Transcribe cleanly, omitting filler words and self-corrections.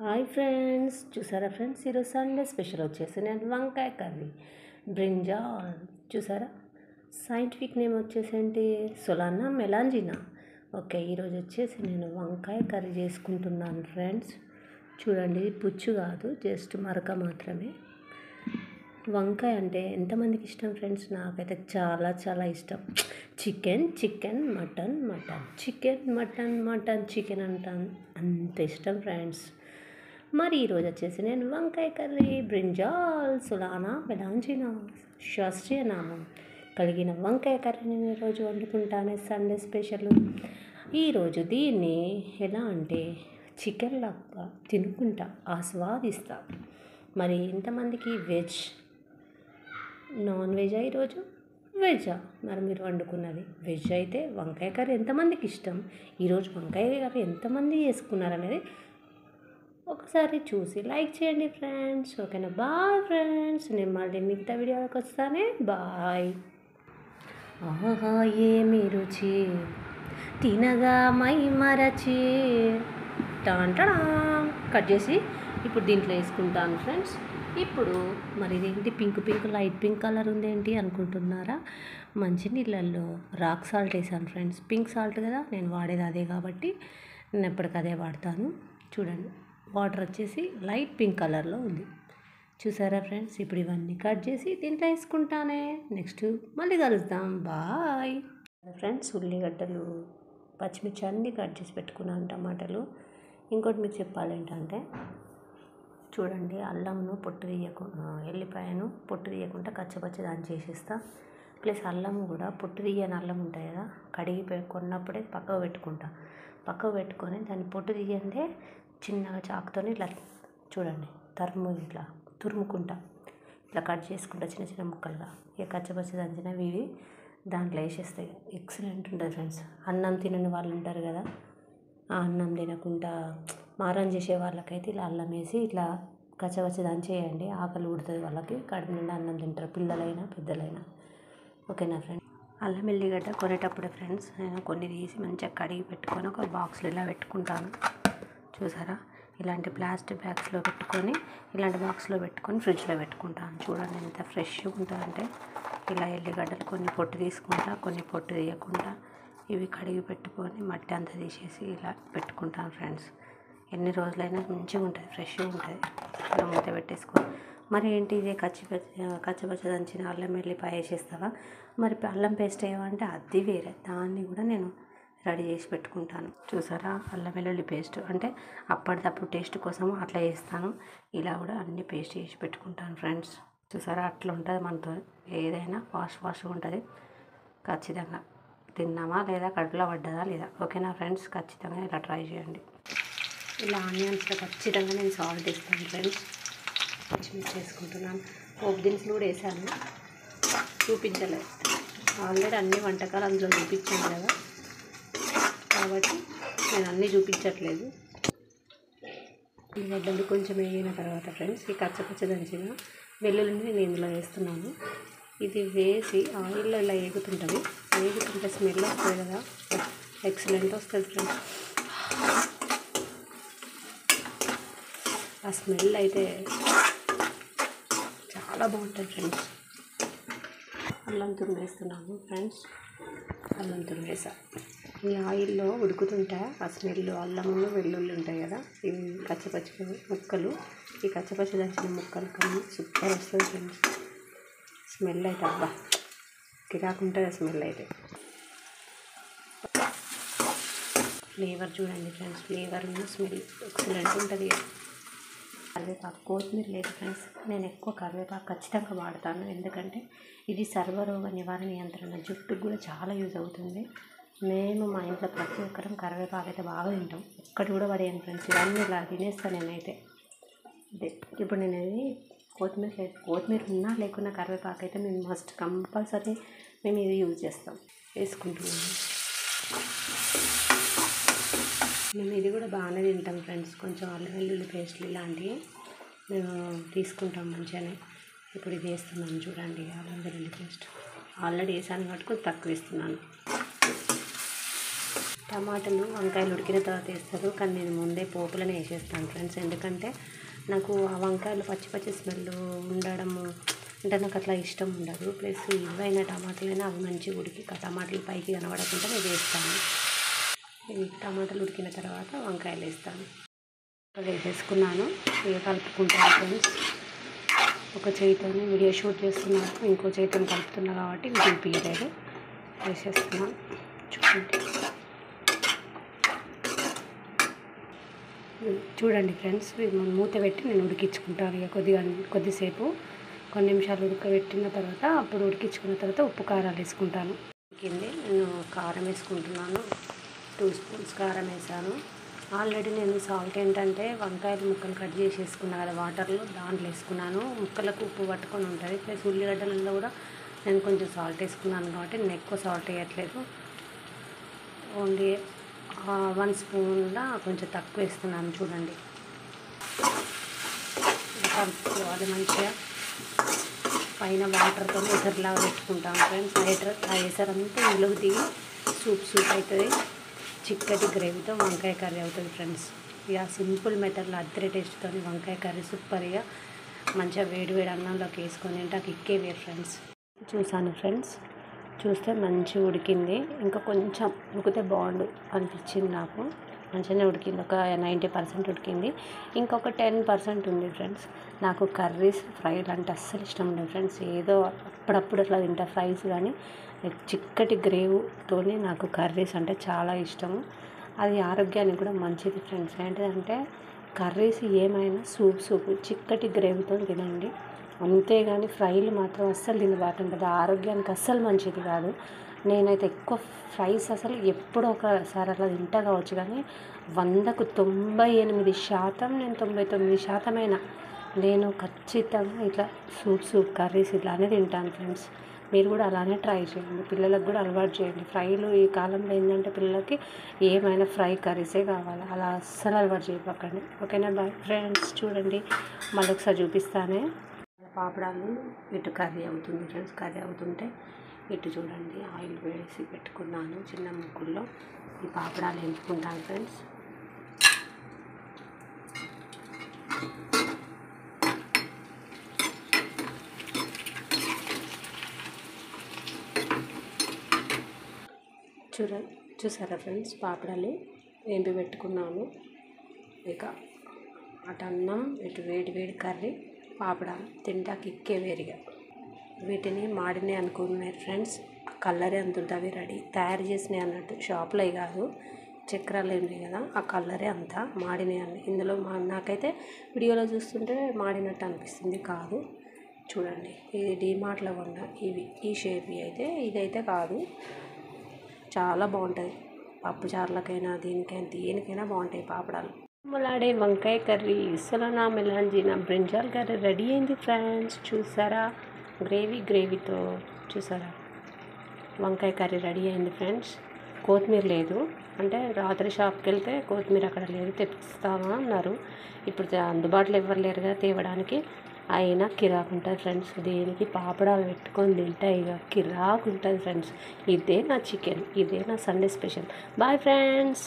Hi friends, చూసారా friends, ఈరోజు Sunday special వచ్చేసి నేను వంకాయ కర్రీ బ్రింజాల్. చూసారా, సైంటిఫిక్ నేమ్ వచ్చేసి ఏంటి, సొలానా మెలాంజినా. ఓకే, ఈరోజు వచ్చేసి నేను వంకాయ కర్రీ చేసుకుంటున్నాను ఫ్రెండ్స్. చూడండి, పుచ్చు కాదు, జస్ట్ మరక మాత్రమే. వంకాయ అంటే ఎంతమందికి ఇష్టం ఫ్రెండ్స్? నాకైతే చాలా చాలా ఇష్టం. చికెన్ మటన్ చికెన్ అంటాను, అంత ఇష్టం ఫ్రెండ్స్. మరి ఈరోజు వచ్చేసి నేను వంకాయ కర్రీ బ్రింజాల్ సొలానా మెలాంజినా శాస్త్రీయ నామం కలిగిన వంకాయ కర్రీ నేను ఈరోజు వండుకుంటాను. Sunday special. ఈరోజు దీన్ని ఎలా అంటే చికెన్ లాగా తినుకుంటా ఆస్వాదిస్తా. మరి ఎంతమందికి వెజ్, నాన్ వెజ్ ఈరోజు వెజ్జా? మరి మీరు వండుకున్నది వెజ్ అయితే వంకాయ కర్రీ ఎంతమందికి ఇష్టం, ఈరోజు వంకాయ కర్రీ ఎంతమంది చేసుకున్నారనేది ఒకసారి చూసి లైక్ చేయండి ఫ్రెండ్స్. ఓకేనా? బాయ్ ఫ్రెండ్స్, నేను మళ్ళీ మిగతా వీడియోకి వస్తానే. బాయ్. ఆహా ఏమి రుచి, తినగా మై మరచి. టాంటడా కట్ చేసి ఇప్పుడు దీంట్లో వేసుకుంటాను ఫ్రెండ్స్. ఇప్పుడు మరి ఇదేంటి పింక్ లైట్ పింక్ కలర్ ఉందేంటి అనుకుంటున్నారా? మంచి నీళ్ళల్లో రాక్ సాల్ట్ వేసాను ఫ్రెండ్స్. పింక్ సాల్ట్ కదా నేను వాడేది, అదే కాబట్టి నేను ఎప్పటికదే వాడతాను. చూడండి, వాటర్ వచ్చేసి లైట్ పింక్ కలర్లో ఉంది. చూసారా ఫ్రెండ్స్? ఇప్పుడు ఇవన్నీ కట్ చేసి దీంట్లో వేసుకుంటానే. నెక్స్ట్ మళ్ళీ కలుద్దాం. Bye friends. ఉల్లిగడ్డలు, పచ్చిమిర్చి అన్నీ కట్ చేసి పెట్టుకున్నాను, టమాటాలు. ఇంకోటి మీకు చెప్పాలి ఏంటంటే, చూడండి, అల్లంను పొట్టు తీయకుండా, ఎల్లిపాయను పొట్టు తీయకుండా కచ్చపచ్చ దాన్ని చేసేస్తా. ప్లస్ అల్లం కూడా పొట్టు తీయని అల్లం ఉంటాయి కదా, కడిగి కొన్నప్పుడే పక్కకు పెట్టుకొని దాన్ని పొట్టు తీయందే చిన్నగా చాకుతో ఇట్లా చూడండి ఇట్లా తురుముకుంటా, ఇట్లా కట్ చేసుకుంటా చిన్న చిన్న ముక్కలుగా. ఇక కచ్చపచ్చ దంచినవి ఇవి దాంట్లో వేసేస్తాయి. ఎక్సలెంట్ ఉంటుంది ఫ్రెండ్స్. అన్నం తినని వాళ్ళు ఉంటారు కదా, ఆ అన్నం తినకుండా మారం చేసే వాళ్ళకైతే ఇలా అల్లం వేసి ఇట్లా కచ్చపచ్చ దంచేయండి. ఆకలి ఉడుతుంది వాళ్ళకి, కడుపు నిండా అన్నం తింటారు, పిల్లలైనా పెద్దలైనా. ఓకేనా ఫ్రెండ్స్? అల్లం ఎల్లిగడ్డ కొనేటప్పుడే ఫ్రెండ్స్ నేను కొన్ని తీసి మంచిగా కడిగి పెట్టుకొని ఒక బాక్స్లో ఇలా పెట్టుకుంటాను. చూసారా, ఇలాంటి ప్లాస్టిక్ బ్యాగ్స్లో పెట్టుకొని, ఇలాంటి బాక్స్లో పెట్టుకొని ఫ్రిడ్జ్లో పెట్టుకుంటాను. చూడండి ఎంత ఫ్రెష్గా ఉంటుందంటే. ఇలా ఎల్లిగడ్డలు కొన్ని పొట్టు తీసుకుంటా, కొన్ని పొట్టు తీయకుండా ఇవి కడిగి పెట్టుకొని మట్టి అంతా తీసేసి ఇలా పెట్టుకుంటాను ఫ్రెండ్స్. ఎన్ని రోజులైనా మంచిగా ఉంటుంది, ఫ్రెష్గా ఉంటుంది. ఇలా మూత పెట్టేసుకొని. మరి ఏంటి ఇదే కచ్చపచ్చ దంచిన అల్లం వెల్లిపాయ వేసేస్తావా? మరి అల్లం పేస్ట్ వేయమంటే అది వేరే, దాన్ని కూడా నేను రెడీ చేసి పెట్టుకుంటాను. చూసారా, అల్లం వెల్లుల్లి పేస్ట్ అంటే అప్పటిదప్పుడు టేస్ట్ కోసం అట్లా వేస్తాను. ఇలా కూడా అన్ని పేస్ట్ చేసి పెట్టుకుంటాను ఫ్రెండ్స్. చూసారా, అట్లా ఉంటుంది మనతో. ఏదైనా ఫాస్ట్గా ఉంటుంది. ఖచ్చితంగా తిన్నామా లేదా, కడుపులో పడ్డదా లేదా. ఓకేనా ఫ్రెండ్స్? ఖచ్చితంగా ఇలా ట్రై చేయండి. ఇలా ఆనియన్స్లో ఖచ్చితంగా నేను సాల్ట్ వేస్తాను ఫ్రెండ్స్. పచ్చిమిర్చి వేసుకుంటున్నాను. పోపు దినుసులు కూడా వేసాను, చూపించలేదు. ఆల్రెడీ అన్ని వంటకాలు అందులో చూపించాను కదా, కాబట్టి నేను అన్నీ చూపించట్లేదు. ఈ గడ్డలు కొంచెం వేగిన తర్వాత ఫ్రెండ్స్ ఈ కచ్చపచ్చ దంచిన వెల్లుల్లిని నేను ఇందులో వేస్తున్నాను. ఇది వేసి ఆయిల్లో ఇలా వేగుతుంటుంది. వేగుతుంటే స్మెల్ వస్తుంది కదా, ఎక్సలెంట్ వస్తుంది ఫ్రెండ్స్. ఆ స్మెల్ అయితే చాలా బాగుంటుంది ఫ్రెండ్స్. అల్లం తురిమేస్తున్నాను ఫ్రెండ్స్. అల్లం తురిమేసా. ఈ ఆయిల్లో ఉడుకుతుంటే ఆ స్మెల్, అల్లము వెల్లుల్లి ఉంటాయి కదా, ఇవి కచ్చపచ్చ ముక్కలు, ఈ కచ్చపచ్చ దంచిన ముక్కలు కన్నా సూపర్ వస్తుంది ఫ్రెండ్స్. స్మెల్ అయితే అబ్బా కిరాకుంటుంది స్మెల్ అయితే. ఫ్లేవర్ చూడండి ఫ్రెండ్స్, ఫ్లేవర్ స్మెల్ ఎక్సలెంట్ ఉంటుంది. కరివేపాకు, కొత్తిమీర లేదు ఫ్రెండ్స్. నేను ఎక్కువ కరివేపాకు ఖచ్చితంగా వాడతాను, ఎందుకంటే ఇది సర్వరోగ నియంత్రణ, జుట్టుకు కూడా చాలా యూజ్ అవుతుంది. మేము మా ఇంట్లో ప్రతి ఒక్కరం కరివేపాకు అయితే బాగా తింటాం. ఒక్కటి కూడా పడేయను ఫ్రెండ్స్. ఇవన్నీ ఇలా తినేస్తాను నేనైతే. అదే ఇప్పుడు నేను ఇది కొత్తిమీర ఉన్నా లేకున్నా కరివేపాకు అయితే మేము మస్ట్ కంపల్సరీ మేము ఇది యూజ్ చేస్తాం, వేసుకుంటున్నాము. మేము ఇది కూడా బాగానే తింటాం ఫ్రెండ్స్. కొంచెం అల్లం వెల్లుల్లి పేస్ట్లు ఇలాంటివి మేము తీసుకుంటాం మంచిగానే. ఇప్పుడు ఇది వేస్తున్నాను చూడండి, అల్లం వెల్లుల్లి పేస్ట్ ఆల్రెడీ వేసాను కాబట్టి కొంచెం తక్కువ వేస్తున్నాను. టమాటాలు వంకాయలు ఉడికిన తర్వాత వేస్తారు, కానీ నేను ముందే పోపులనే వేసేస్తాను ఫ్రెండ్స్. ఎందుకంటే నాకు ఆ వంకాయలు పచ్చి పచ్చి స్మెల్ ఉండడము అంటే నాకు అట్లా ఇష్టం ఉండదు. ప్లస్ ఇవైనా టమాటాలైనా అవి మంచిగా ఉడికి టమాటాలు పైకి కనబడకుండా నేను వేస్తాను. ఈ టమాటాలు ఉడికిన తర్వాత వంకాయలు వేస్తాను. వేసేసుకున్నాను, ఇక కలుపుకుంటాను ఫ్రెండ్స్. ఒక చేతితో వీడియో షూట్ చేస్తున్నాను, ఇంకో చేతితో కలుపుతున్నా కాబట్టి చూపించలేదు. వేసేస్తున్నాను చూడండి ఫ్రెండ్స్. మూత పెట్టి నేను ఉడికించుకుంటాను ఇక కొద్దిసేపు కొన్ని నిమిషాలు ఉడకబెట్టిన తర్వాత అప్పుడు ఉడికించుకున్న తర్వాత ఉప్పు కారాలు వేసుకుంటాను. ఉడికింది, నేను కారం వేసుకుంటున్నాను. 2 స్పూన్స్ కారం వేసాను. ఆల్రెడీ నేను సాల్ట్ ఏంటంటే వంకాయలు ముక్కలు కట్ చేసేసుకున్నా కదా వాటర్లో, దాంట్లో వేసుకున్నాను. ముక్కలకు ఉప్పు పట్టుకొని ఉంటుంది. ప్లస్ ఉల్లిగడ్డలలో కూడా నేను కొంచెం సాల్ట్ వేసుకున్నాను కాబట్టి నేను ఎక్కువ సాల్ట్ వేయట్లేదు. ఓన్లీ 1 స్పూన్లా కొంచెం తక్కువ వేస్తున్నాను. చూడండి, కలుపుకోవాలి మంచిగా. పైన వాటర్తో ఎసరులాగా పెట్టుకుంటాం ఫ్రెండ్స్. ఆ ఎసరంతా ఇందులోకి దిగి సూప్ అవుతుంది. చిక్కటి గ్రేవీతో వంకాయ కర్రీ అవుతుంది ఫ్రెండ్స్. ఇక సింపుల్ మెథడ్లో అద్దరి టేస్ట్తో వంకాయ కర్రీ సూపర్గా మంచిగా వేడి అన్నంలోకి వేసుకొని తింటే కిక్కే వేరు ఫ్రెండ్స్. చూసాను ఫ్రెండ్స్, చూస్తే మంచిగా ఉడికింది. ఇంకా కొంచెం ఉడికితే బాగుండు అనిపించింది నాకు. మంచిగానే ఉడికింది, ఒక 90% ఉడికింది. ఇంకొక 10% ఉంది ఫ్రెండ్స్. నాకు కర్రీస్ ఫ్రైలు అంటే అస్సలు ఇష్టం ఉండదు ఫ్రెండ్స్. ఏదో అప్పుడప్పుడు అట్లా తింటా ఫ్రైస్, కానీ చిక్కటి గ్రేవీతోనే నాకు కర్రీస్ అంటే చాలా ఇష్టము. అది ఆరోగ్యానికి కూడా మంచిది ఫ్రెండ్స్. ఏంటంటే కర్రీస్ ఏమైనా సూప్ చిక్కటి గ్రేవీతో తినండి, అంతేగాని ఫ్రైలు మాత్రం అస్సలు తినబాకండి. ఆరోగ్యానికి అస్సలు మంచిది కాదు. నేనైతే ఎక్కువ ఫ్రైస్ అసలు ఎప్పుడో ఒకసారి అట్లా తింటా కావచ్చు, కానీ 100కు 98% నేను 99% నేను ఖచ్చితంగా ఇట్లా సూప్ కర్రీస్ ఇట్లానే తింటాను ఫ్రెండ్స్. మీరు కూడా అలానే ట్రై చేయండి, పిల్లలకు కూడా అలవాటు చేయండి. ఫ్రైలు ఈ కాలంలో ఏంటంటే పిల్లలకి ఏమైనా ఫ్రై కర్రీసే కావాలి, అలా అస్సలు అలవాటు చేయకండి. ఓకేనా? Bye friends. చూడండి, మళ్ళీ ఒకసారి చూపిస్తానే. పాపడాలు ఇటు కర్రీ అవుతుంది ఫ్రెండ్స్. కర్రీ అవుతుంటే ఇటు చూడండి, ఆయిల్ వేసి పెట్టుకున్నాను చిన్న ముక్కుల్లో. ఈ పాపడాలు ఎంచుకుంటాను ఫ్రెండ్స్. చూసారా ఫ్రెండ్స్, పాపడాలు వేంపి పెట్టుకున్నాను. ఇక అటు అన్నం, ఇటు వేడి కర్రీ, పాపడాలు తింటా కిక్కే వేరుగా. వీటిని మాడినాయి అనుకున్నారు ఫ్రెండ్స్. ఆ కలరే అంత ఉంటుంది, అవి రెడీ తయారు చేసినాయి అన్నట్టు. షాప్లో కాదు, చక్రాలు ఉన్నాయి కదా, ఆ కలరే అంతా మాడినాయి అన్నీ. ఇందులో నాకైతే వీడియోలో చూస్తుంటే మాడినట్టు అనిపిస్తుంది, కాదు. చూడండి, ఇది డీమార్ట్లో కొన్న ఈ షేప్ అయితే ఇదైతే కాదు. చాలా బాగుంటుంది, పప్పు చారులకైనా దేనికైనా బాగుంటాయి పాపడాలు. మలాడే వంకాయ కర్రీ, సలానా మెలాంజినా బ్రింజాల్ కర్రీ రెడీ అయింది ఫ్రెండ్స్. చూసారా, గ్రేవీతో చూసారా, వంకాయ కర్రీ రెడీ అయింది ఫ్రెండ్స్. కొత్తిమీర లేదు అంటే రాత్రి షాప్కి వెళ్తే కొత్తిమీర అక్కడ లేదు, తెప్పిస్తామా అన్నారు. ఇప్పుడు అందుబాటులో ఎవరు లేరుగా తేవడానికి. అయినా కిరాకు ఉంటుంది ఫ్రెండ్స్. దేనికి పాపడాలు పెట్టుకొని తింటే ఇక కిరాకు ఉంటుంది ఫ్రెండ్స్. ఇదే నా చికెన్, ఇదే నా సండే స్పెషల్. Bye friends.